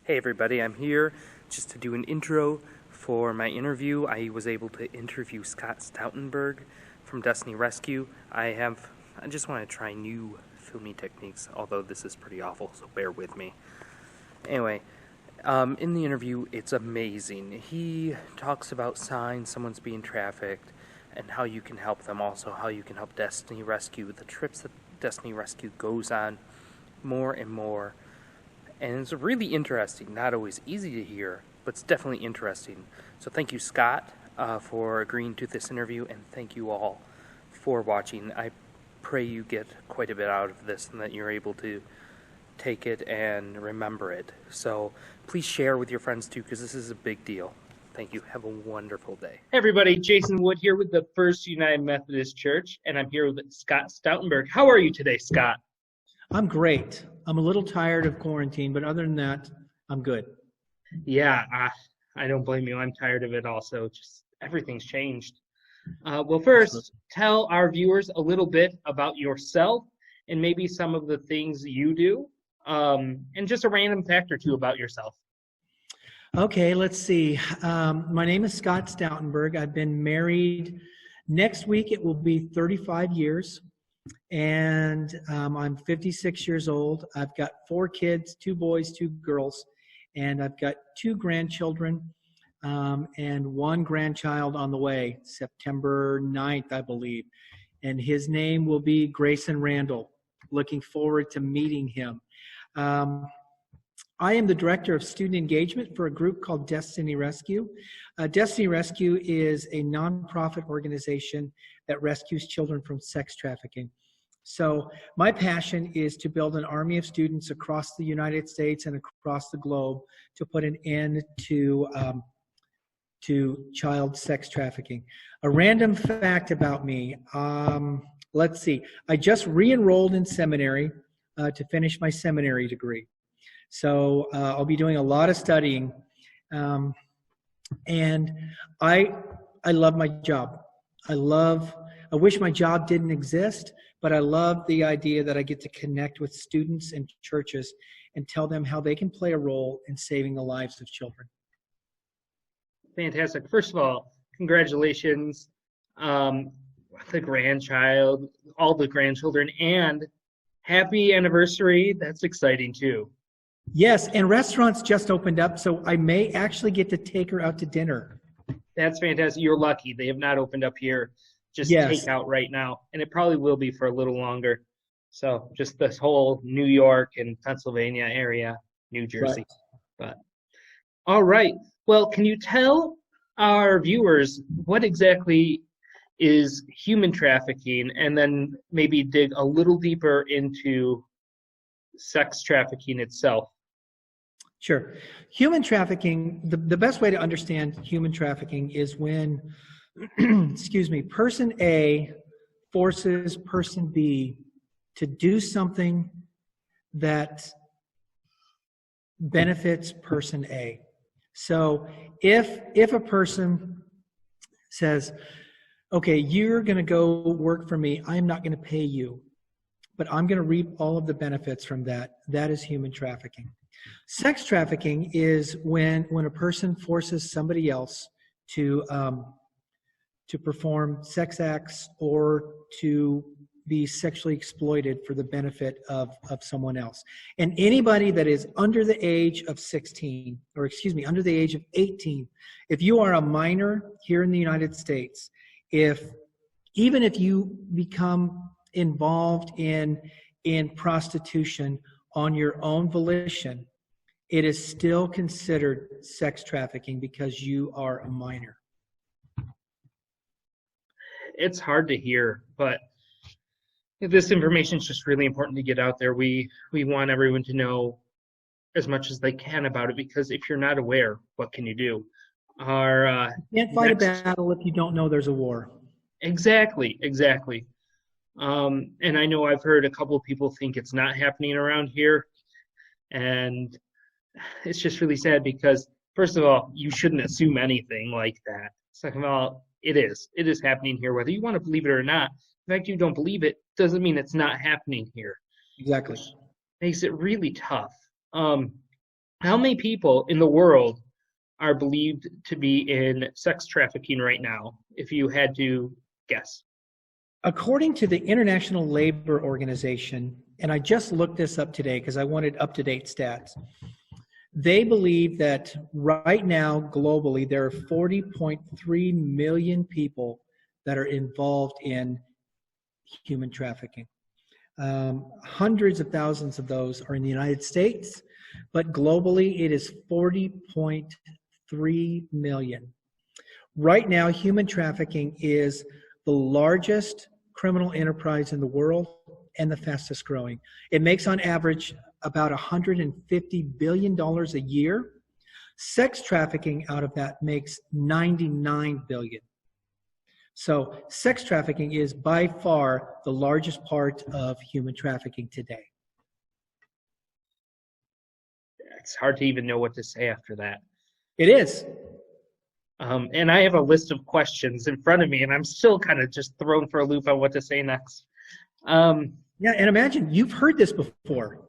Hey everybody, I'm here just to do an intro for my interview. I was able to interview Scott Stoutenburg from Destiny Rescue. I just want to try new filming techniques, although this is pretty awful, so bear with me. Anyway, in the interview, it's amazing. He talks about signs someone's being trafficked and how you can help them, also how you can help Destiny Rescue, the trips that Destiny Rescue goes on more and more. And it's really interesting, not always easy to hear, but it's definitely interesting. So thank you, Scott, for agreeing to this interview, and thank you all for watching. I pray you get quite a bit out of this and that you're able to take it and remember it. So please share with your friends too, because this is a big deal. Thank you. Have a wonderful day. Hey everybody, Jason Wood here with the First United Methodist Church, and I'm here with Scott Stoutenburg. How are you today, Scott? I'm great. I'm a little tired of quarantine, but other than that, I'm good. Yeah, I don't blame you. I'm tired of it also. Just everything's changed. Well, first, tell our viewers a little bit about yourself and maybe some of the things you do, and just a random fact or two about yourself. Okay, let's see. My name is Scott Stoutenburg. I've been married. Next week, it will be 35 years. And I'm 56 years old. I've got 4 kids, 2 boys, 2 girls, and I've got 2 grandchildren and 1 grandchild on the way, September 9th, I believe. And his name will be Grayson Randall. Looking forward to meeting him. I am the director of student engagement for a group called Destiny Rescue. Destiny Rescue is a nonprofit organization that rescues children from sex trafficking. So my passion is to build an army of students across the United States and across the globe to put an end to child sex trafficking. A random fact about me, let's see. I just re-enrolled in seminary to finish my seminary degree. So I'll be doing a lot of studying, and I love my job. I wish my job didn't exist, but I love the idea that I get to connect with students and churches and tell them how they can play a role in saving the lives of children. Fantastic. First of all, congratulations, the grandchild, all the grandchildren, and happy anniversary. That's exciting too. Yes, and restaurants just opened up, so I may actually get to take her out to dinner. That's fantastic. You're lucky. They have not opened up here. Just takeout right now, and it probably will be for a little longer. So just this whole New York and Pennsylvania area, New Jersey. Right. But all right. Well, can you tell our viewers what exactly is human trafficking, and then maybe dig a little deeper into sex trafficking itself? Sure. Human trafficking, the best way to understand human trafficking is when excuse me, person A forces person B to do something that benefits person A. So if a person says, okay, you're going to go work for me, I'm not going to pay you, but I'm going to reap all of the benefits from that, that is human trafficking. Sex trafficking is when a person forces somebody else to perform sex acts or to be sexually exploited for the benefit of someone else. And anybody that is under the age of 16, or excuse me, under the age of 18, if you are a minor here in the United States, even if you become involved in prostitution on your own volition, it is still considered sex trafficking because you are a minor. It's hard to hear, but this information is just really important to get out there. We want everyone to know as much as they can about it, because if you're not aware, what can you do? You can't fight a battle if you don't know there's a war. Exactly. And I know I've heard a couple of people think it's not happening around here, and it's just really sad because, first of all, you shouldn't assume anything like that. Second of all, it is happening here, whether you want to believe it or not. The fact you don't believe it doesn't mean it's not happening here. Exactly. Which makes it really tough. how many people in the world are believed to be in sex trafficking right now, if you had to guess? According to the International Labor Organization, and I just looked this up today because I wanted up-to-date stats, they believe that right now, globally, there are 40.3 million people that are involved in human trafficking. Hundreds of thousands of those are in the United States, but globally it is 40.3 million. Right now, human trafficking is the largest criminal enterprise in the world and the fastest growing. It makes on average about $150 billion a year. Sex trafficking out of that makes $99 billion. So sex trafficking is by far the largest part of human trafficking today. It's hard to even know what to say after that. It is. And I have a list of questions in front of me, and I'm still kind of just thrown for a loop on what to say next. Yeah, and imagine you've heard this before.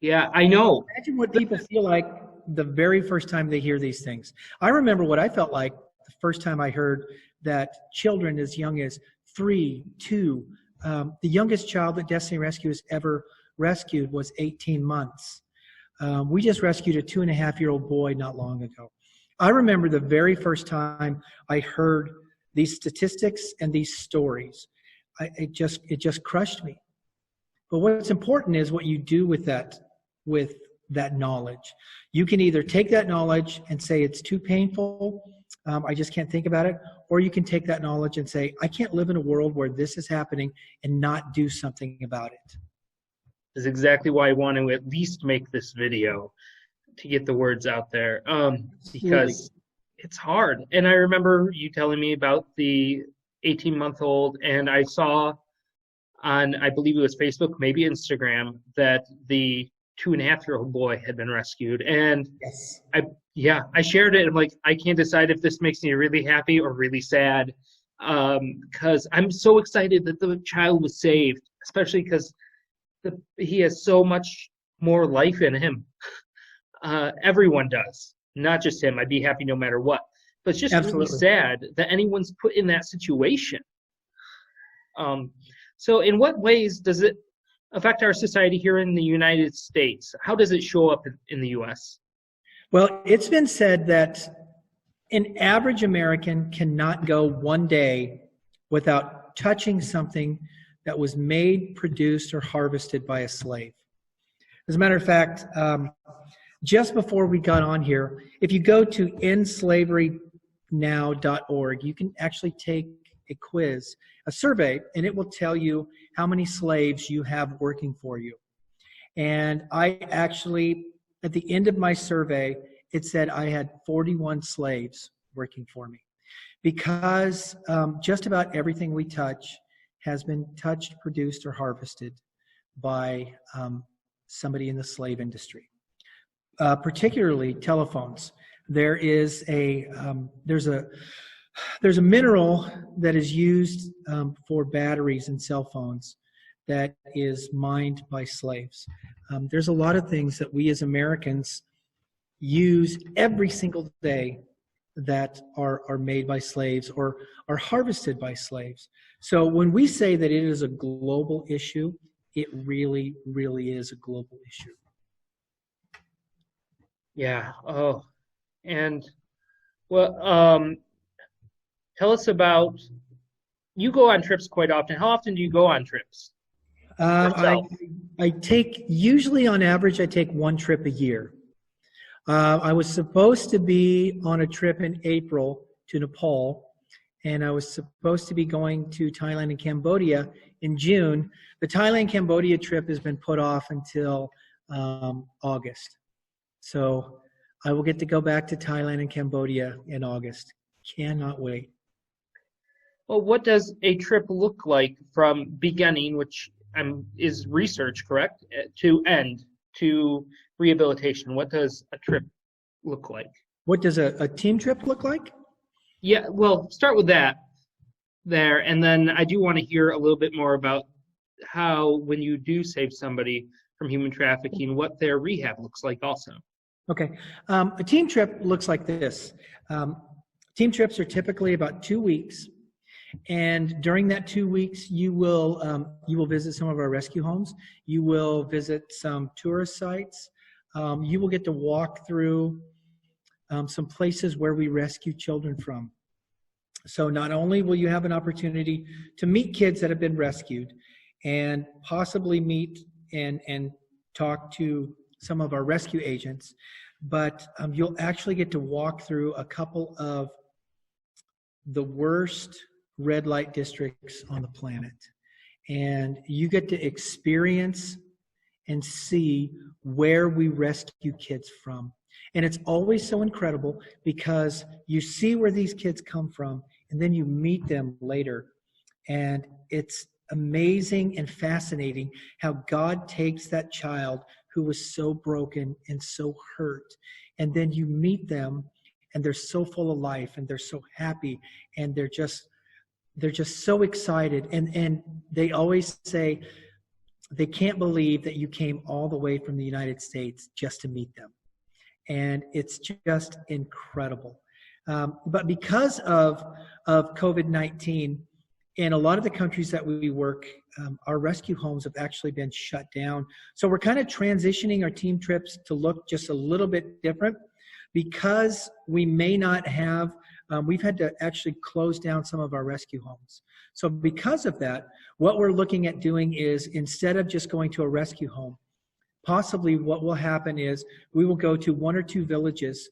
Yeah, I know. Imagine what people feel like the very first time they hear these things. I remember what I felt like the first time I heard that children as young as 3, 2, the youngest child that Destiny Rescue has ever rescued was 18 months. We just rescued a 2.5-year-old boy not long ago. I remember the very first time I heard these statistics and these stories. It just crushed me. But what's important is what you do with that knowledge. You can either take that knowledge and say it's too painful, I just can't think about it, or you can take that knowledge and say, I can't live in a world where this is happening and not do something about it. Is exactly why I want to at least make this video, to get the words out there, because it's hard. And I remember you telling me about the 18-month-old, and I saw on, I believe it was Facebook, maybe Instagram, that the 2.5-year-old boy had been rescued. And yes, I shared it. I'm like, I can't decide if this makes me really happy or really sad, because I'm so excited that the child was saved, especially because he has so much more life in him. Everyone does, not just him. I'd be happy no matter what. But it's just really sad that anyone's put in that situation. So in what ways does it affect our society here in the United States? How does it show up in the U.S.? Well, it's been said that an average American cannot go one day without touching something that was made, produced, or harvested by a slave. As a matter of fact, just before we got on here, if you go to endslaverynow.org, you can actually take a quiz, a survey, and it will tell you how many slaves you have working for you. And I actually, at the end of my survey, it said I had 41 slaves working for me, because just about everything we touch has been touched, produced, or harvested by somebody in the slave industry. Particularly telephones. There's a mineral that is used for batteries in cell phones that is mined by slaves. There's a lot of things that we as Americans use every single day that are made by slaves or are harvested by slaves. So when we say that it is a global issue, it really, really is a global issue. Yeah. Oh, and well, tell us about, you go on trips quite often. How often do you go on trips? I take, usually on average, I take one trip a year. I was supposed to be on a trip in April to Nepal, and I was supposed to be going to Thailand and Cambodia in June. The Thailand-Cambodia trip has been put off until August. So I will get to go back to Thailand and Cambodia in August. Cannot wait. Well, what does a trip look like from beginning, which is research, correct, to end, to rehabilitation? What does a trip look like? What does a team trip look like? Yeah, well, start with that there, and then I do want to hear a little bit more about how, when you do save somebody from human trafficking, what their rehab looks like also. Okay. A team trip looks like this. Team trips are typically about 2 weeks. And during that 2 weeks, you will visit some of our rescue homes. You will visit some tourist sites. You will get to walk through some places where we rescue children from. So not only will you have an opportunity to meet kids that have been rescued and possibly meet and talk to some of our rescue agents, but you'll actually get to walk through a couple of the worst red light districts on the planet. And you get to experience and see where we rescue kids from. And it's always so incredible because you see where these kids come from and then you meet them later. And it's amazing and fascinating how God takes that child who was so broken and so hurt. And then you meet them and they're so full of life and they're so happy and they're just so excited. And they always say they can't believe that you came all the way from the United States just to meet them. And it's just incredible. But because of COVID-19, in a lot of the countries that we work, our rescue homes have actually been shut down. So we're kind of transitioning our team trips to look just a little bit different because we may not have, we've had to actually close down some of our rescue homes. So because of that, what we're looking at doing is instead of just going to a rescue home, possibly what will happen is we will go to 1 or 2 villages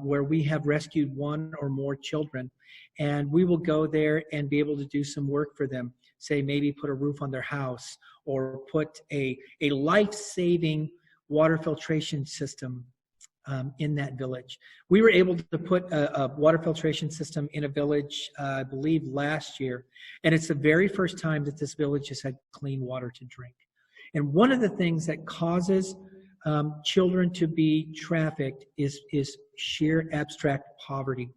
where we have rescued 1 or more children, and we will go there and be able to do some work for them, say maybe put a roof on their house or put a life-saving water filtration system in that village. We were able to put a water filtration system in a village, I believe last year, and it's the very first time that this village has had clean water to drink. And one of the things that causes children to be trafficked is sheer abstract poverty.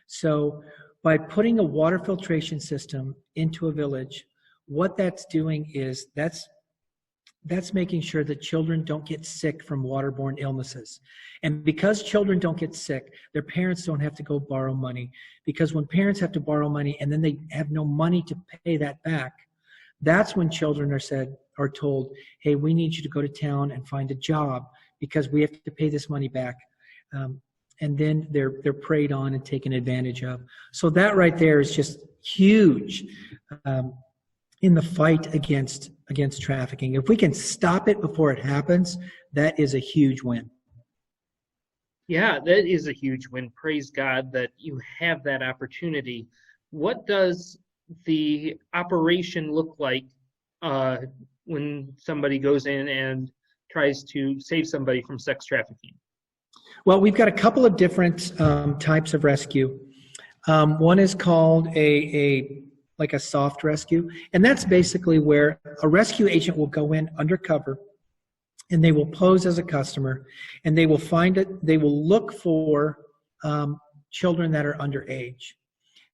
So by putting a water filtration system into a village, what that's doing is that's making sure that children don't get sick from waterborne illnesses. And because children don't get sick, their parents don't have to go borrow money. Because when parents have to borrow money and then they have no money to pay that back, that's when children are told, hey, we need you to go to town and find a job because we have to pay this money back. And then they're preyed on and taken advantage of. So that right there is just huge in the fight against trafficking. If we can stop it before it happens, that is a huge win. Yeah, that is a huge win. Praise God that you have that opportunity. What does the operation look like when somebody goes in and tries to save somebody from sex trafficking? Well, we've got a couple of different types of rescue. One is called like a soft rescue, and that's basically where a rescue agent will go in undercover and they will pose as a customer and they will look for children that are underage.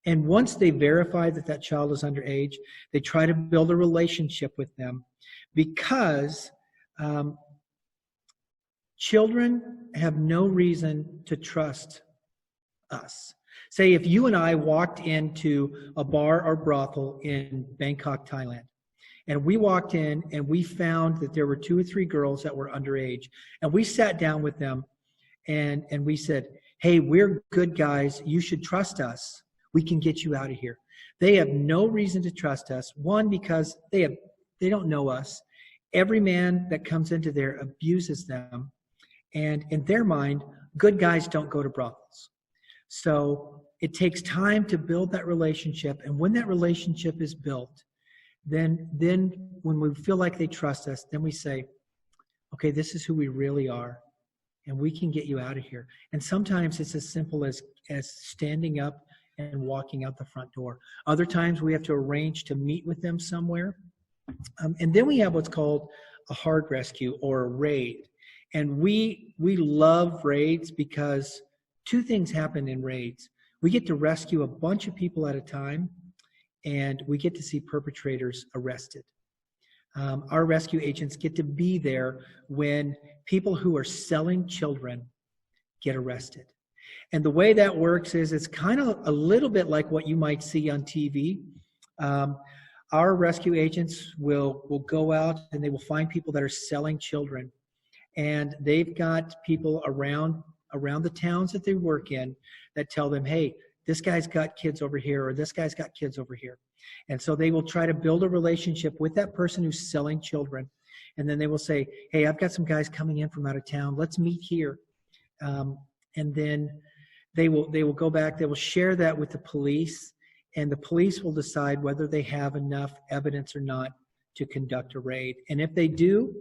And once they verify that that child is underage, they try to build a relationship with them because children have no reason to trust us. Say if you and I walked into a bar or brothel in Bangkok, Thailand, and we walked in and we found that there were 2 or 3 girls that were underage, and we sat down with them and we said, hey, we're good guys, you should trust us. We can get you out of here. They have no reason to trust us. One, because they don't know us. Every man that comes into there abuses them. And in their mind, good guys don't go to brothels. So it takes time to build that relationship. And when that relationship is built, then when we feel like they trust us, then we say, okay, this is who we really are. And we can get you out of here. And sometimes it's as simple as standing up and walking out the front door. Other times we have to arrange to meet with them somewhere. And then we have what's called a hard rescue or a raid. And we love raids because 2 things happen in raids. We get to rescue a bunch of people at a time, and we get to see perpetrators arrested. Our rescue agents get to be there when people who are selling children get arrested. And the way that works is it's kind of a little bit like what you might see on TV. Our rescue agents will go out and they will find people that are selling children. And they've got people around the towns that they work in that tell them, hey, this guy's got kids over here, or this guy's got kids over here. And so they will try to build a relationship with that person who's selling children. And then they will say, hey, I've got some guys coming in from out of town. Let's meet here. And then they will go back. They will share that with the police. And the police will decide whether they have enough evidence or not to conduct a raid. And if they do,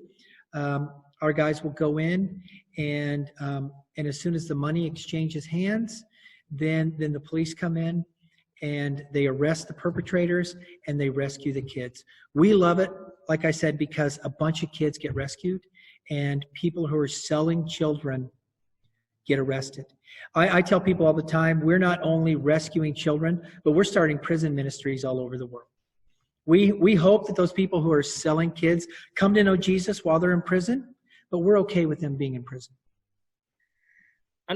our guys will go in, and as soon as the money exchanges hands, then the police come in and they arrest the perpetrators and they rescue the kids. We love it, like I said, because a bunch of kids get rescued and people who are selling children get arrested. I tell people all the time, we're not only rescuing children, but we're starting prison ministries all over the world. We hope that those people who are selling kids come to know Jesus while they're in prison, but we're okay with them being in prison. I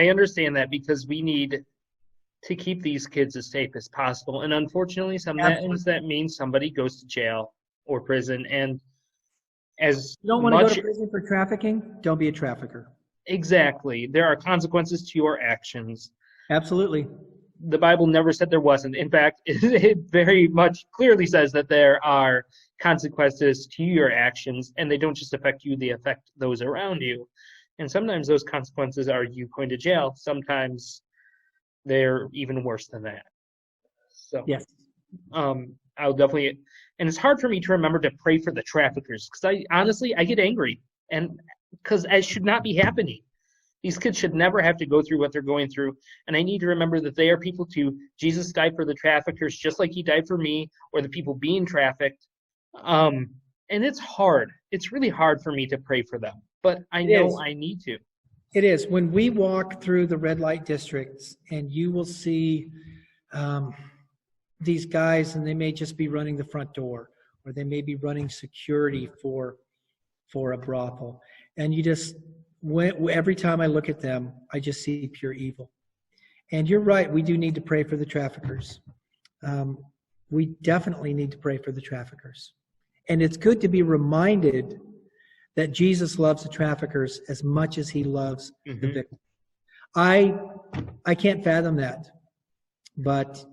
understand that, because we need to keep these kids as safe as possible. And unfortunately, sometimes that means somebody goes to jail or prison. And as you don't want to go to prison for trafficking, don't be a trafficker. Exactly. There are consequences to your actions. Absolutely. The Bible never said there wasn't. In fact, it very much clearly says that there are consequences to your actions, and they don't just affect you, they affect those around you. And sometimes those consequences are you going to jail. Sometimes they're even worse than that. So, yes. I'll definitely, and it's hard for me to remember to pray for the traffickers, because I get angry, and because it should not be happening. These kids should never have to go through what they're going through. And I need to remember that they are people too. Jesus died for the traffickers just like he died for me, or the people being trafficked. And it's hard. It's really hard for me to pray for them. But I know I need to. It is. When we walk through the red light districts, and you will see these guys, and they may just be running the front door, or they may be running security for a brothel. And you just, every time I look at them, I just see pure evil. And you're right, we do need to pray for the traffickers. We definitely need to pray for the traffickers. And it's good to be reminded that Jesus loves the traffickers as much as he loves the victim. I can't fathom that, but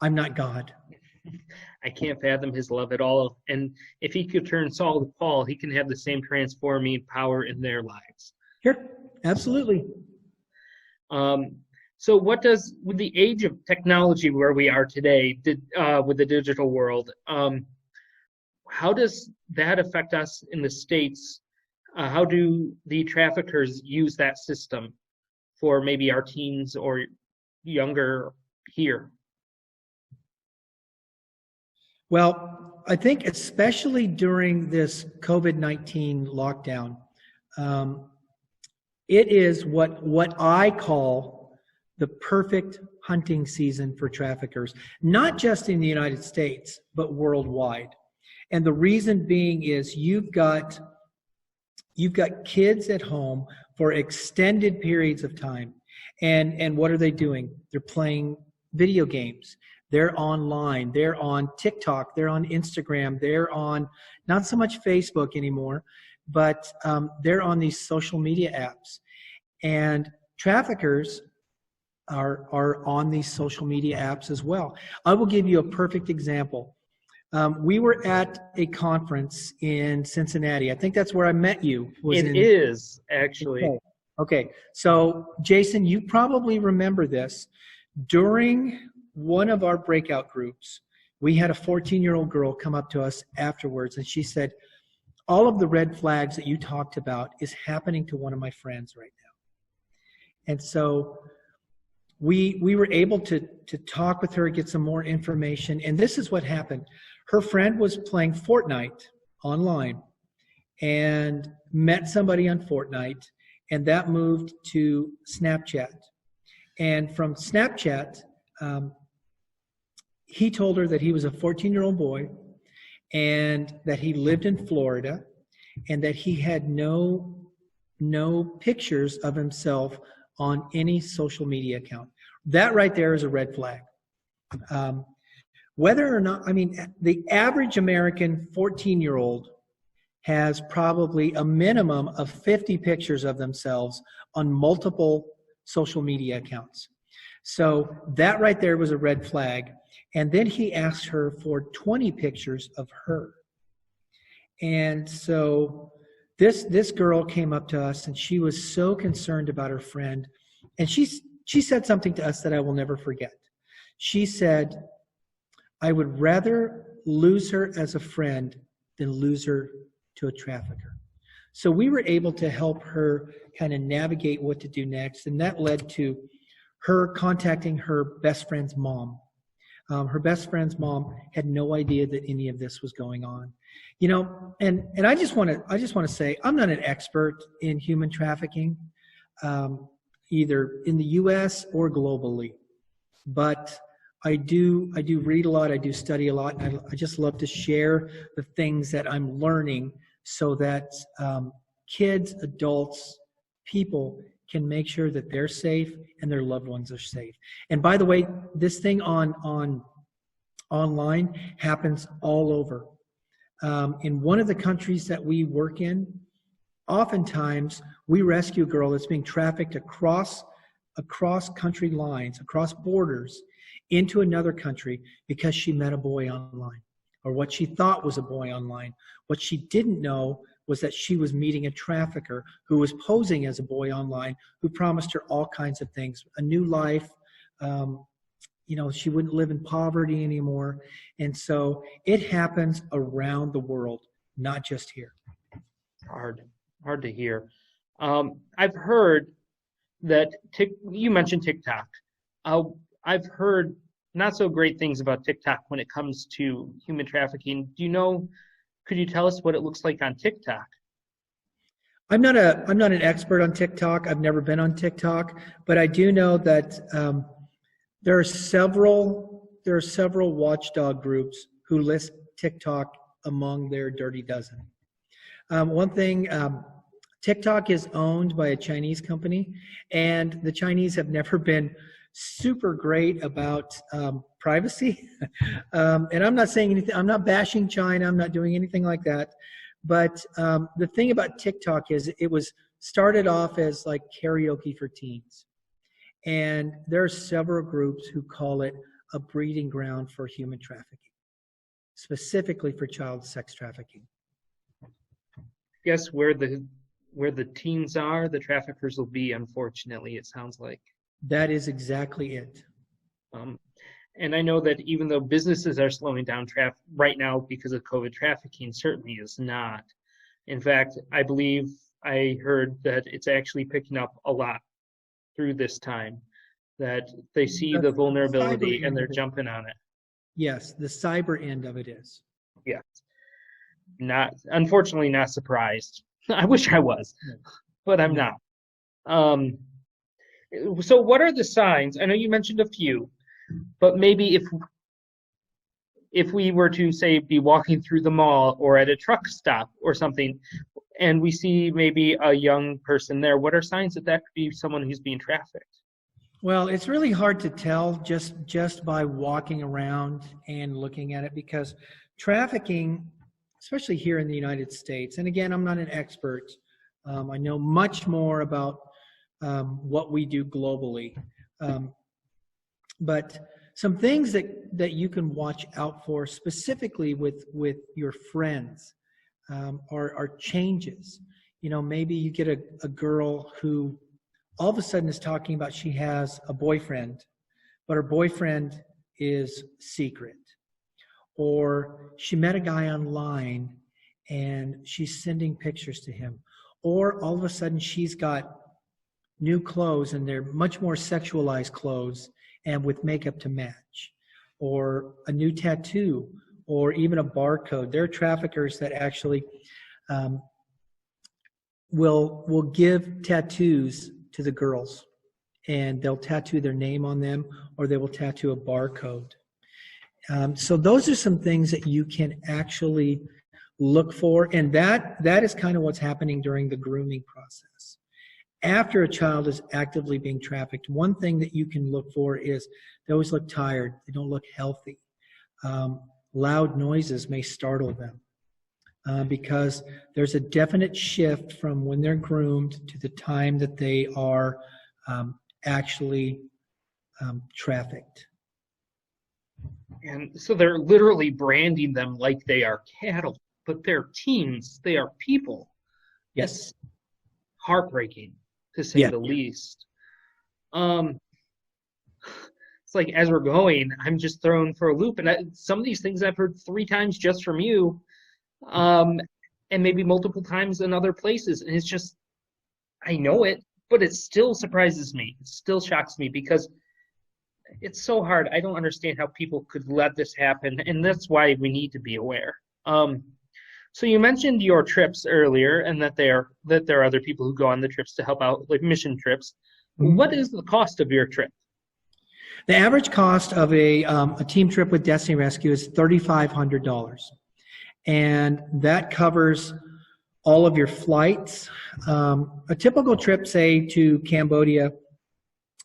I'm not God. I can't fathom his love at all. And if he could turn Saul to Paul, he can have the same transforming power in their lives. Sure, absolutely. So what does, with the age of technology where we are today, with the digital world, how does that affect us in the States? How do the traffickers use that system for maybe our teens or younger here? Well, I think especially during this COVID-19 lockdown, it is what I call the perfect hunting season for traffickers, not just in the United States, but worldwide. And the reason being is you've got kids at home for extended periods of time. And what are they doing? They're playing video games. They're online. They're on TikTok. They're on Instagram. They're on not so much Facebook anymore, but they're on these social media apps. And traffickers are on these social media apps as well. I will give you a perfect example. We were at a conference in Cincinnati. I think that's where I met you. It is, actually. Okay. So, Jason, you probably remember this. During one of our breakout groups, we had a 14-year-old girl come up to us afterwards, and she said, all of the red flags that you talked about is happening to one of my friends right now. And so we were able to talk with her, get some more information, and this is what happened. Her friend was playing Fortnite online and met somebody on Fortnite, and that moved to Snapchat. And from Snapchat, he told her that he was a 14-year-old boy and that he lived in Florida and that he had no no pictures of himself on any social media account. That right there is a red flag. Whether or not, I mean, the average American 14-year-old has probably a minimum of 50 pictures of themselves on multiple social media accounts. So that right there was a red flag. And then he asked her for 20 pictures of her. And so this girl came up to us, and she was so concerned about her friend. And she said something to us that I will never forget. She said, "I would rather lose her as a friend than lose her to a trafficker." So we were able to help her kind of navigate what to do next. And that led to her contacting her best friend's mom. Her best friend's mom had no idea that any of this was going on. You know, and I just want to say, I'm not an expert in human trafficking, either in the U.S. or globally, but I do read a lot, I do study a lot, and I just love to share the things that I'm learning so that kids, adults, people can make sure that they're safe and their loved ones are safe. And by the way, this thing online happens all over. In one of the countries that we work in, oftentimes we rescue a girl that's being trafficked across country lines, across borders, into another country because she met a boy online, or what she thought was a boy online. What she didn't know was that she was meeting a trafficker who was posing as a boy online, who promised her all kinds of things, a new life. You know, she wouldn't live in poverty anymore. And so it happens around the world, not just here. Hard to hear. I've heard that you mentioned TikTok. I've heard not so great things about TikTok when it comes to human trafficking. Could you tell us what it looks like on TikTok? I'm not an expert on TikTok. I've never been on TikTok, but I do know that there are several watchdog groups who list TikTok among their dirty dozen. One thing, TikTok is owned by a Chinese company, and the Chinese have never been super great about privacy. And I'm not saying anything, I'm not bashing China, I'm not doing anything like that. But the thing about TikTok is it was started off as like karaoke for teens. And there are several groups who call it a breeding ground for human trafficking, specifically for child sex trafficking. I guess where the teens are, the traffickers will be, unfortunately, it sounds like. That is exactly it. And I know that even though businesses are slowing down right now because of COVID, trafficking certainly is not. In fact, I believe I heard that it's actually picking up a lot through this time, that they see the vulnerability and they're jumping on it. Yes, the cyber end of it is. Yes. Unfortunately, not surprised. I wish I was, but I'm not. So what are the signs? I know you mentioned a few, but maybe if we were to, say, be walking through the mall or at a truck stop or something, and we see maybe a young person there, what are signs that could be someone who's being trafficked? Well, it's really hard to tell just by walking around and looking at it, because trafficking, especially here in the United States, and again, I'm not an expert. I know much more about what we do globally. But some things that you can watch out for specifically with your friends are changes. You know, maybe you get a girl who all of a sudden is talking about she has a boyfriend, but her boyfriend is secret. Or she met a guy online and she's sending pictures to him. Or all of a sudden she's got new clothes and they're much more sexualized clothes and with makeup to match. Or a new tattoo, or even a barcode. There are traffickers that actually will give tattoos to the girls, and they'll tattoo their name on them, or they will tattoo a barcode. So those are some things that you can actually look for, and that is kind of what's happening during the grooming process. After a child is actively being trafficked, one thing that you can look for is they always look tired. They don't look healthy. Loud noises may startle them because there's a definite shift from when they're groomed to the time that they are actually trafficked. And so they're literally branding them like they are cattle, but they're teens. They are people. Yes. It's heartbreaking, to say the least. It's like, as we're going, I'm just thrown for a loop. And some of these things I've heard 3 times just from you, and maybe multiple times in other places. And it's just, I know it, but it still surprises me. It still shocks me because it's so hard. I don't understand how people could let this happen. And that's why we need to be aware. So you mentioned your trips earlier, and that there are other people who go on the trips to help out, like mission trips. Mm-hmm. What is the cost of your trip? The average cost of a team trip with Destiny Rescue is $3,500, and that covers all of your flights. A typical trip, say, to Cambodia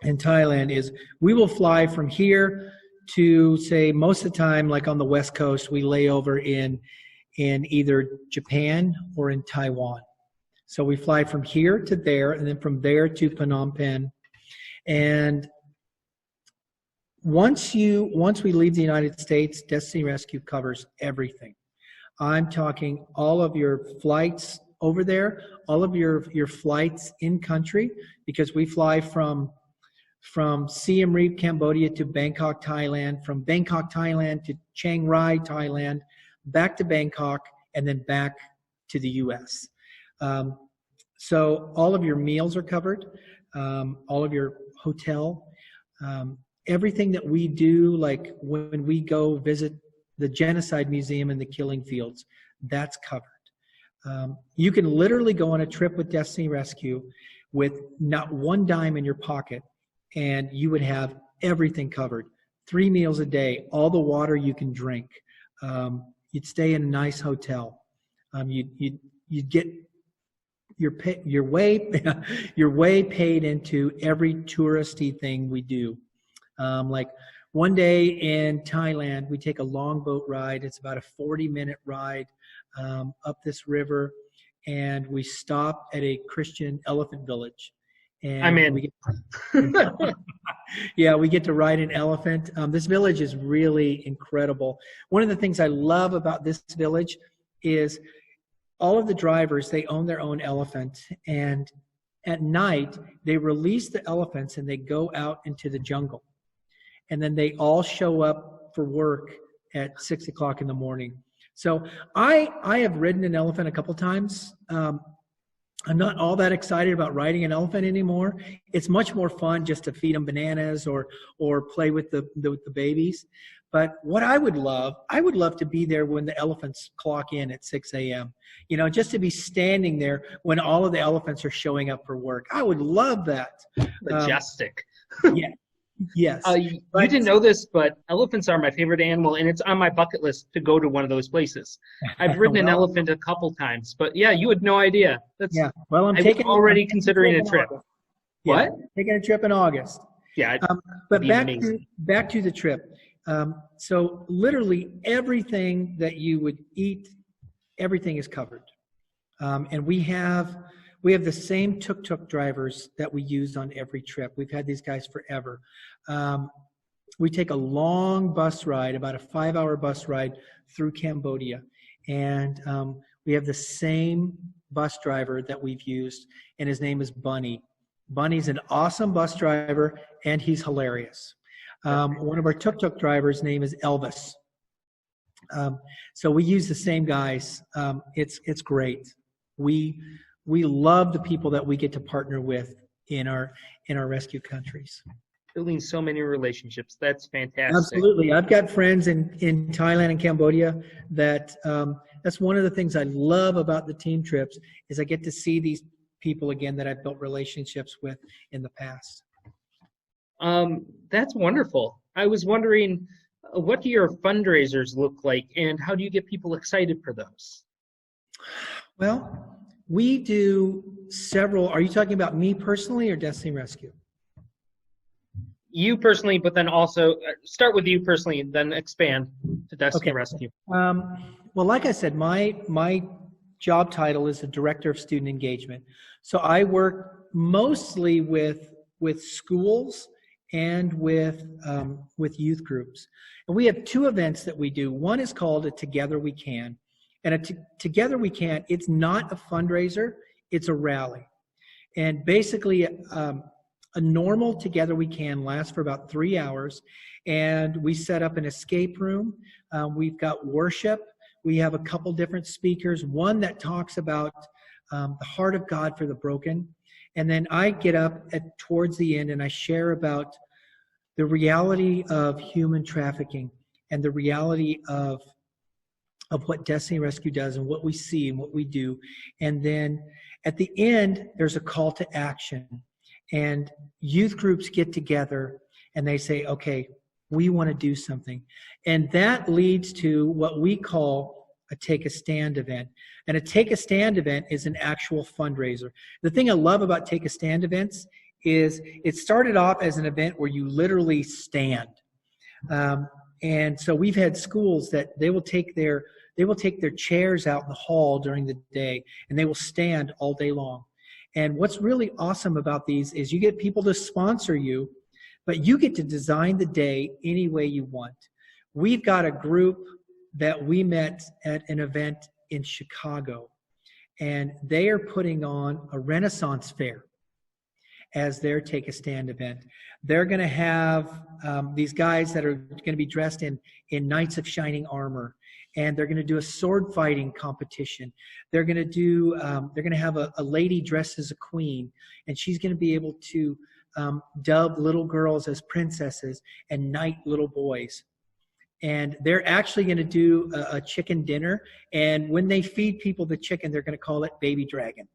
and Thailand is we will fly from here to, say, most of the time, like on the West Coast, we lay over in either Japan or in Taiwan. So we fly from here to there, and then from there to Phnom Penh. And once we leave the United States, Destiny Rescue covers everything. I'm talking all of your flights over there, all of your flights in country, because we fly from Siem Reap, Cambodia to Bangkok, Thailand, from Bangkok, Thailand to Chiang Rai, Thailand, back to Bangkok, and then back to the U.S. So all of your meals are covered, all of your hotel, everything that we do, like when we go visit the Genocide Museum and the Killing Fields, that's covered. You can literally go on a trip with Destiny Rescue with not one dime in your pocket, and you would have everything covered. 3 meals a day, all the water you can drink. You'd stay in a nice hotel. You'd get your way paid into every touristy thing we do. Like one day in Thailand, we take a long boat ride. It's about a 40-minute ride up this river, and we stop at a Christian elephant village. And I'm in. we get to ride an elephant. This village is really incredible. One of the things I love about this village is all of the drivers, they own their own elephant, and at night they release the elephants and they go out into the jungle, and then they all show up for work at 6 o'clock in the morning. So I have ridden an elephant a couple times. I'm not all that excited about riding an elephant anymore. It's much more fun just to feed them bananas or play with the babies. But what I would love to be there when the elephants clock in at 6 a.m. Just to be standing there when all of the elephants are showing up for work. I would love that. Majestic. Yeah. Yes. You didn't know this, but elephants are my favorite animal, and it's on my bucket list to go to one of those places. I've ridden an elephant a couple times, but yeah, you had no idea. Well, I'm already considering a trip. What? Taking a trip in August. Yeah. But back to the trip. So literally everything that you would eat, everything is covered. And we have the same tuk-tuk drivers that we use on every trip. We've had these guys forever. We take a long bus ride, about a 5-hour bus ride through Cambodia. And we have the same bus driver that we've used, and his name is Bunny. Bunny's an awesome bus driver, and he's hilarious. One of our tuk-tuk drivers' name is Elvis. So we use the same guys. It's great. We love the people that we get to partner with in our rescue countries. Building so many relationships. That's fantastic. Absolutely. I've got friends in Thailand and Cambodia that's one of the things I love about the team trips is I get to see these people again that I've built relationships with in the past. That's wonderful. I was wondering, what do your fundraisers look like, and how do you get people excited for those? Well, we do several. Are you talking about me personally or Destiny Rescue? You personally, but then also start with you personally, and then expand to Destiny Rescue. Well, like I said, my job title is the Director of Student Engagement. So I work mostly with schools and with youth groups. And we have two events that we do. One is called a Together We Can. And Together We Can, it's not a fundraiser, it's a rally. And basically, a normal Together We Can lasts for about 3 hours. And we set up an escape room. We've got worship. We have a couple different speakers. One that talks about the heart of God for the broken. And then I get up towards the end and I share about the reality of human trafficking and the reality of what Destiny Rescue does and what we see and what we do. And then at the end, there's a call to action. And youth groups get together and they say, okay, we want to do something. And that leads to what we call a Take a Stand event. And a Take a Stand event is an actual fundraiser. The thing I love about Take a Stand events is it started off as an event where you literally stand. And so we've had schools that they will take their chairs out in the hall during the day and they will stand all day long. And what's really awesome about these is you get people to sponsor you, but you get to design the day any way you want. We've got a group that we met at an event in Chicago, and they are putting on a Renaissance fair as their Take a Stand event. They're going to have these guys that are going to be dressed in knights of shining armor, and they're going to do a sword fighting competition. They're going to have a lady dressed as a queen, and she's going to be able to dub little girls as princesses and knight little boys. And they're actually going to do a chicken dinner, and when they feed people the chicken, they're going to call it Baby Dragon.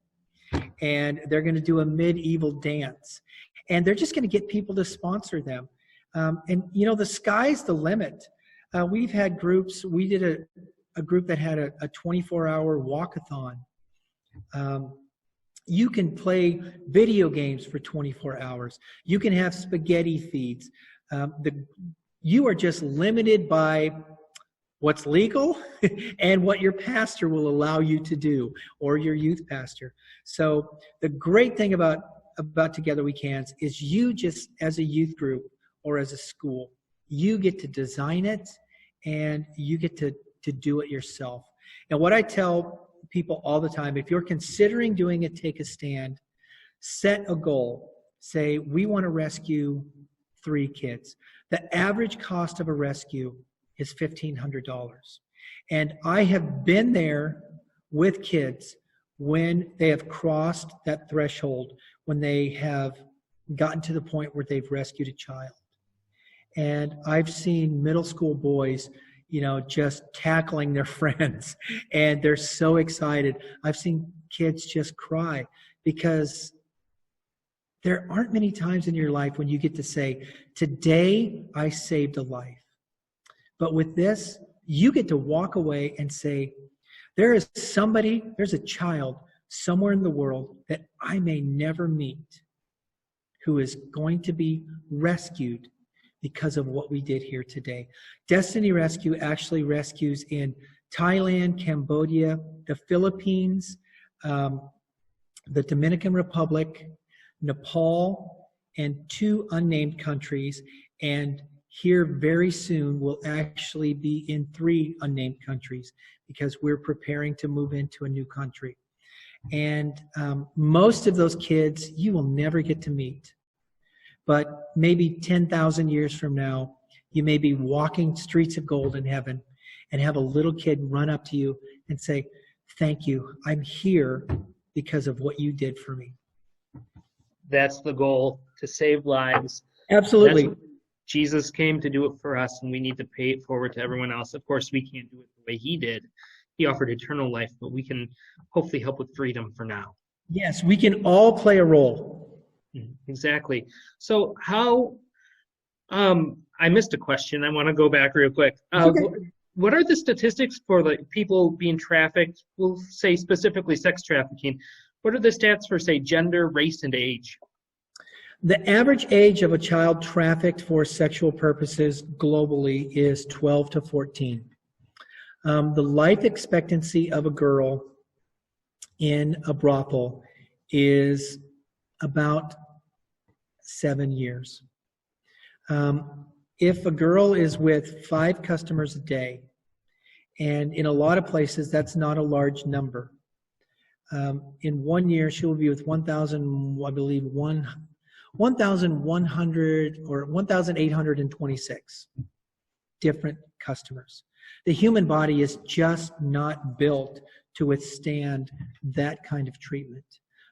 And they're going to do a medieval dance. And they're just going to get people to sponsor them. And, you know, the sky's the limit. We've had groups. We did a group that had a 24-hour walkathon. You can play video games for 24 hours. You can have spaghetti feeds. You are just limited by what's legal and what your pastor will allow you to do, or your youth pastor. So the great thing about Together We Can is you just, as a youth group or as a school, you get to design it and you get to do it yourself. And what I tell people all the time, if you're considering doing a Take a Stand, set a goal. Say, we want to rescue 3 kids. The average cost of a rescue is $1,500. And I have been there with kids when they have crossed that threshold, when they have gotten to the point where they've rescued a child. And I've seen middle school boys, you know, just tackling their friends, and they're so excited. I've seen kids just cry because there aren't many times in your life when you get to say, today I saved a life. But with this, you get to walk away and say, there's a child somewhere in the world that I may never meet who is going to be rescued because of what we did here today. Destiny Rescue actually rescues in Thailand, Cambodia, the Philippines, the Dominican Republic, Nepal, and 2 unnamed countries. And here very soon we'll actually be in 3 unnamed countries because we're preparing to move into a new country. And most of those kids you will never get to meet. But maybe 10,000 years from now, you may be walking streets of gold in heaven and have a little kid run up to you and say, thank you, I'm here because of what you did for me. That's the goal, to save lives. Absolutely. Jesus came to do it for us, and we need to pay it forward to everyone else. Of course, we can't do it the way he did. He offered eternal life, but we can hopefully help with freedom for now. Yes, we can all play a role. Exactly. So how, I missed a question. I want to go back real quick. Okay. what are the statistics for like people being trafficked? We'll say specifically sex trafficking. What are the stats for, say, gender, race, and age? The average age of a child trafficked for sexual purposes globally is 12 to 14. The life expectancy of a girl in a brothel is about 7 years. If a girl is with 5 customers a day, and in a lot of places that's not a large number, in 1 year she will be with 1,100 or 1,826 different customers. The human body is just not built to withstand that kind of treatment.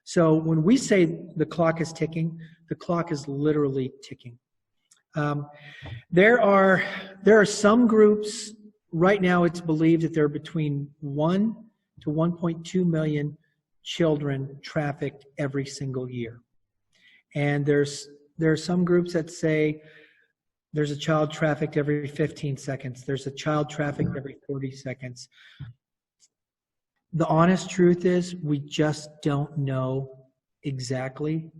So when we say the clock is ticking, the clock is literally ticking. There are some groups, right now it's believed that there are between 1 to 1.2 million children trafficked every single year. And there are some groups that say there's a child trafficked every 15 seconds. There's a child trafficked every 30 seconds. The honest truth is we just don't know exactly,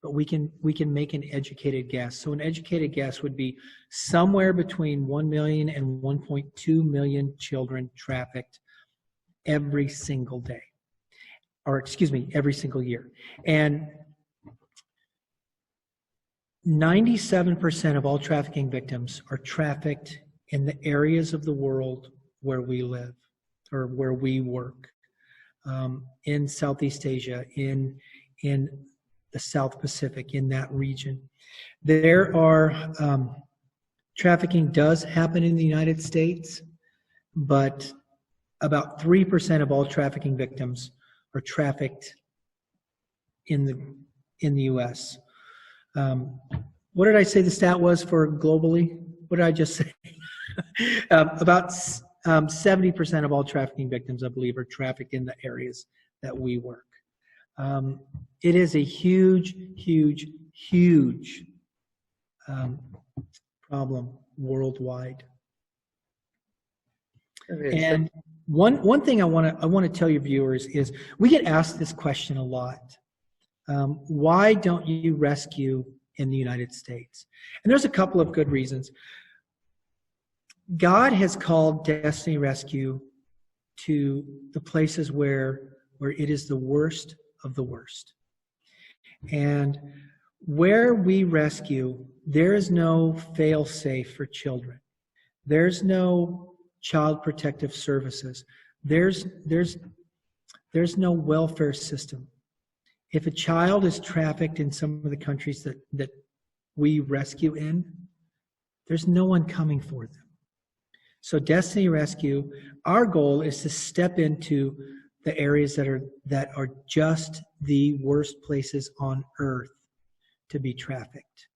but we can make an educated guess. So an educated guess would be somewhere between 1 million and 1.2 million children trafficked every single day, or excuse me, every single year. And 97% of all trafficking victims are trafficked in the areas of the world where we live or where we work, in Southeast Asia, in the South Pacific, in that region. There are, trafficking does happen in the United States, but about 3% of all trafficking victims are trafficked in the U.S. What did I say the stat was for globally? What did I just say? About 70% of all trafficking victims, I believe, are trafficked in the areas that we work. It is a huge, huge, huge problem worldwide. And one thing I want to tell your viewers is we get asked this question a lot. Why don't you rescue in the United States? And there's a couple of good reasons. God has called Destiny Rescue to the places where it is the worst of the worst. And where we rescue, there is no fail-safe for children. There's no child protective services. There's no welfare system. If a child is trafficked in some of the countries that we rescue in, there's no one coming for them. So Destiny Rescue, our goal is to step into the areas that are just the worst places on earth to be trafficked.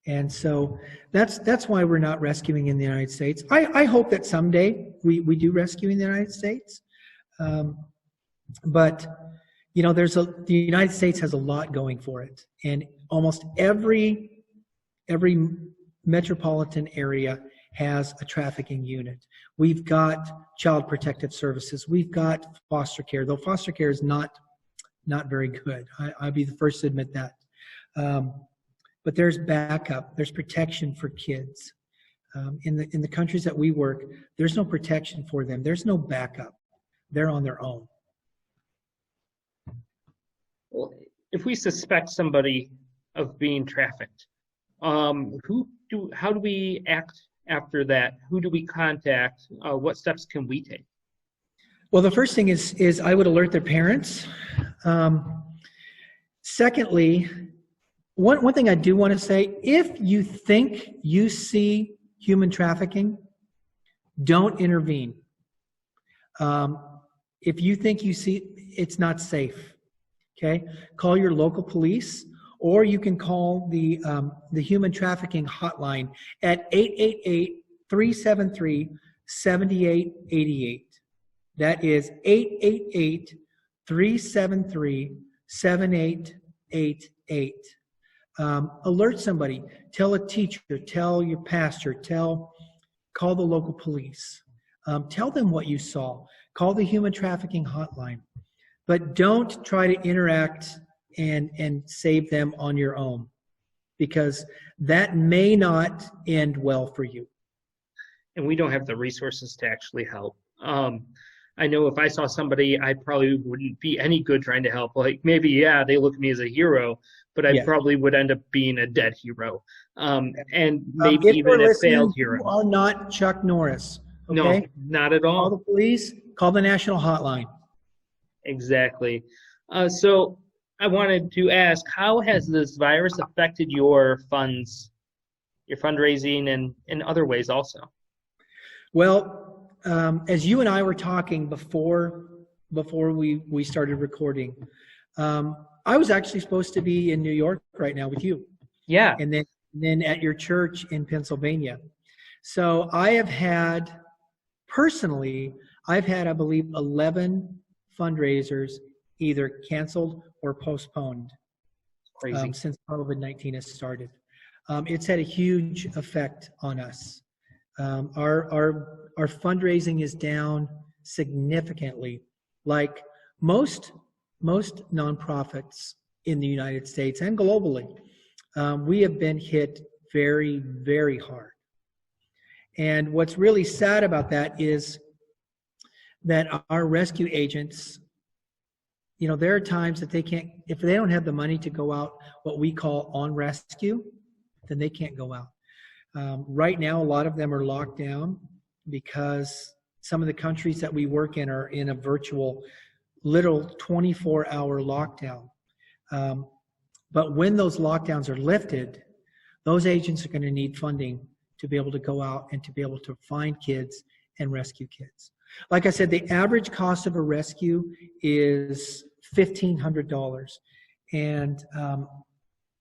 And so that's why we're not rescuing in the United States. I hope that someday we do rescue in the United States. But you know, the United States has a lot going for it, and almost every metropolitan area has a trafficking unit. We've got child protective services. We've got foster care, though foster care is not very good. I'll be the first to admit that. But there's backup. There's protection for kids. In the countries that we work, there's no protection for them. There's no backup. They're on their own. Well, if we suspect somebody of being trafficked, how do we act after that? Who do we contact? What steps can we take? Well, the first thing is I would alert their parents. Secondly, one thing I do want to say, if you think you see human trafficking, don't intervene. If you think you see, it's not safe. Okay, call your local police, or you can call the human trafficking hotline at 888-373-7888. That is 888-373-7888. Alert somebody. Tell a teacher. Tell your pastor. Call the local police. Tell them what you saw. Call the human trafficking hotline. But don't try to interact and save them on your own, because that may not end well for you. And we don't have the resources to actually help. I know if I saw somebody, I probably wouldn't be any good trying to help. Like maybe, yeah, they look at me as a hero, but I probably would end up being a dead hero. And maybe even a failed hero. You are not Chuck Norris. Okay? No, not at all. Call the police, call the national hotline. Exactly. So I wanted to ask, how has this virus affected your funds, your fundraising, and in other ways also? Well, as you and I were talking before we started recording, I was actually supposed to be in New York right now with you. Yeah. And then at your church in Pennsylvania. So I have had, personally, I believe 11 fundraisers either canceled or postponed. Crazy. Since COVID-19 has started. It's had a huge effect on us. Our fundraising is down significantly. Like most nonprofits in the United States and globally, we have been hit very, very hard. And what's really sad about that is that our rescue agents, you know, there are times that they can't, if they don't have the money to go out what we call on rescue, then they can't go out. Right now, a lot of them are locked down because some of the countries that we work in are in a virtual, literal 24-hour lockdown. But when those lockdowns are lifted, those agents are going to need funding to be able to go out and to be able to find kids and rescue kids. Like I said, the average cost of a rescue is $1,500. And,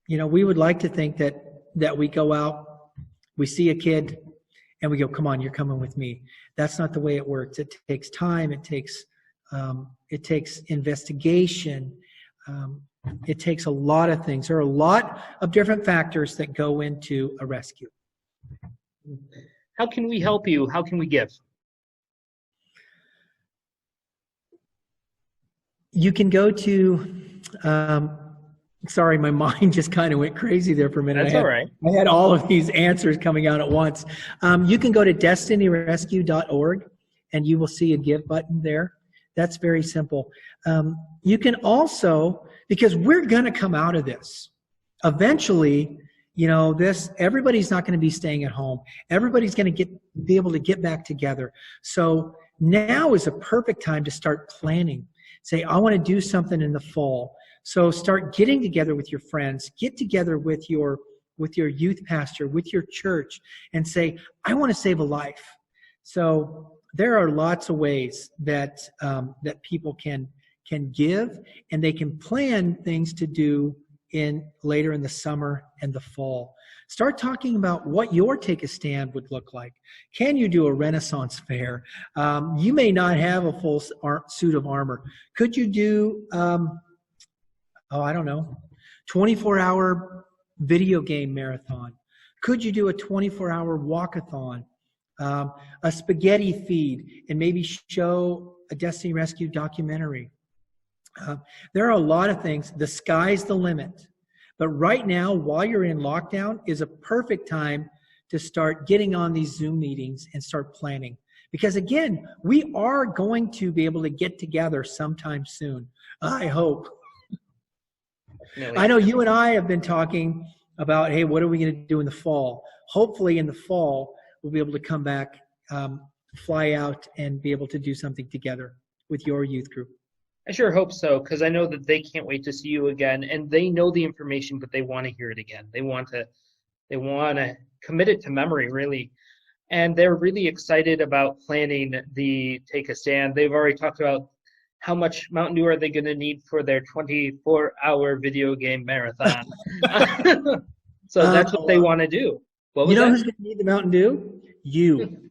you know, we would like to think that we go out, we see a kid, and we go, come on, you're coming with me. That's not the way it works. It takes time. It takes investigation. It takes a lot of things. There are a lot of different factors that go into a rescue. How can we help you? How can we give? You can go to, sorry, my mind just kind of went crazy there for a minute. That's all right. I had all of these answers coming out at once. You can go to destinyrescue.org and you will see a give button there. That's very simple. You can also, because we're going to come out of this. Eventually, you know, everybody's not going to be staying at home. Everybody's going to be able to get back together. So now is a perfect time to start planning. Say, I want to do something in the fall. So start getting together with your friends, get together with your youth pastor, with your church, and say, I want to save a life. So there are lots of ways that people can give, and they can plan things to do later in the summer and the fall. Start talking about what your take a stand would look like. Can you do a Renaissance fair? You may not have a full suit of armor. Could you do, I don't know, 24-hour video game marathon? Could you do a 24-hour walkathon? A spaghetti feed, and maybe show a Destiny Rescue documentary. There are a lot of things. The sky's the limit. But right now, while you're in lockdown, is a perfect time to start getting on these Zoom meetings and start planning. Because again, we are going to be able to get together sometime soon. I hope. Definitely. I know you and I have been talking about, hey, what are we going to do in the fall? Hopefully in the fall, we'll be able to come back, fly out, and be able to do something together with your youth group. I sure hope so, because I know that they can't wait to see you again, and they know the information, but they want to hear it again. They want to commit it to memory, really, and they're really excited about planning the Take a Stand. They've already talked about how much Mountain Dew are they going to need for their 24-hour video game marathon. So that's what they want to do. You know who's going to need the Mountain Dew? You.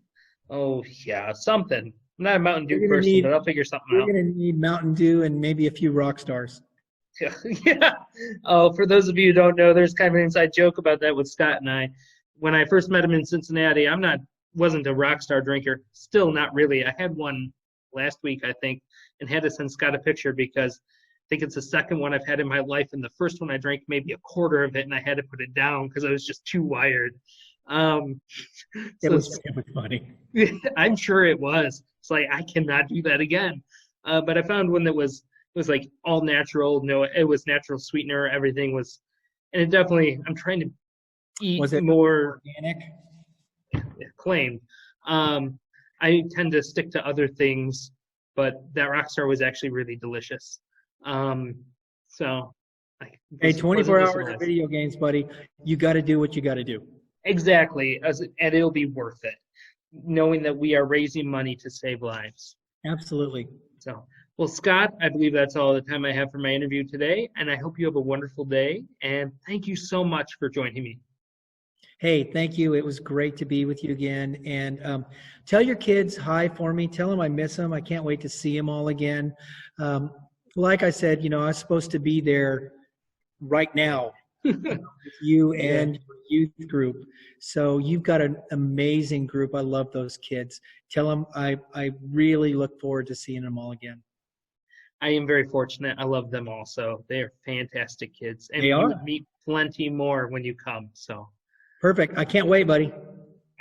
Oh yeah, something. I'm not a Mountain Dew person, but I'll figure something out. You're going to need Mountain Dew and maybe a few rock stars. Yeah. Oh, for those of you who don't know, there's kind of an inside joke about that with Scott and I. When I first met him in Cincinnati, I'm not wasn't a rock star drinker. Still not really. I had one last week, I think, and had to send Scott a picture because I think it's the second one I've had in my life, and the first one I drank maybe a quarter of it, and I had to put it down because I was just too wired. It was funny. I'm sure it was. It's like I cannot do that again. But I found one that was like all natural. No, it was natural sweetener. Everything was, and it definitely. I'm trying to eat Was it more organic? claimed. I tend to stick to other things, but that Rockstar was actually really delicious. So, hey, 24 hours of video games, buddy. You got to do what you got to do. Exactly, and it'll be worth it, knowing that we are raising money to save lives. Absolutely. So, well, Scott, I believe that's all the time I have for my interview today, and I hope you have a wonderful day, and thank you so much for joining me. Hey, thank you. It was great to be with you again. And tell your kids hi for me. Tell them I miss them. I can't wait to see them all again. Like I said, I was supposed to be there right now with you and your youth group. So you've got an amazing group. I love those kids. Tell them I really look forward to seeing them all again. I am very fortunate. I love them also. They are fantastic kids. And They are. You meet plenty more when you come. So. Perfect. I can't wait, buddy.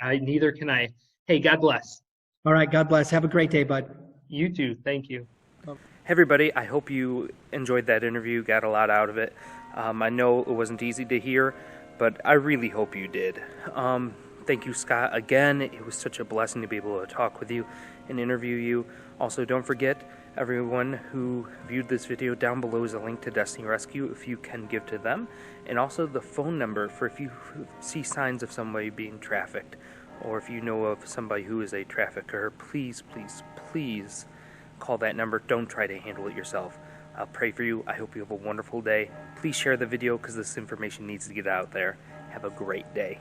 Neither can I. Hey, God bless. All right. God bless. Have a great day, bud. You too. Thank you. Hey, everybody. I hope you enjoyed that interview, got a lot out of it. I know it wasn't easy to hear, but I really hope you did. Thank you, Scott. Again, it was such a blessing to be able to talk with you and interview you. Also, don't forget, everyone who viewed this video, down below is a link to Destiny Rescue if you can give to them, and also the phone number for if you see signs of somebody being trafficked, or if you know of somebody who is a trafficker. Please, please, please call that number. Don't try to handle it yourself. I'll pray for you. I hope you have a wonderful day. Please share the video because this information needs to get out there. Have a great day.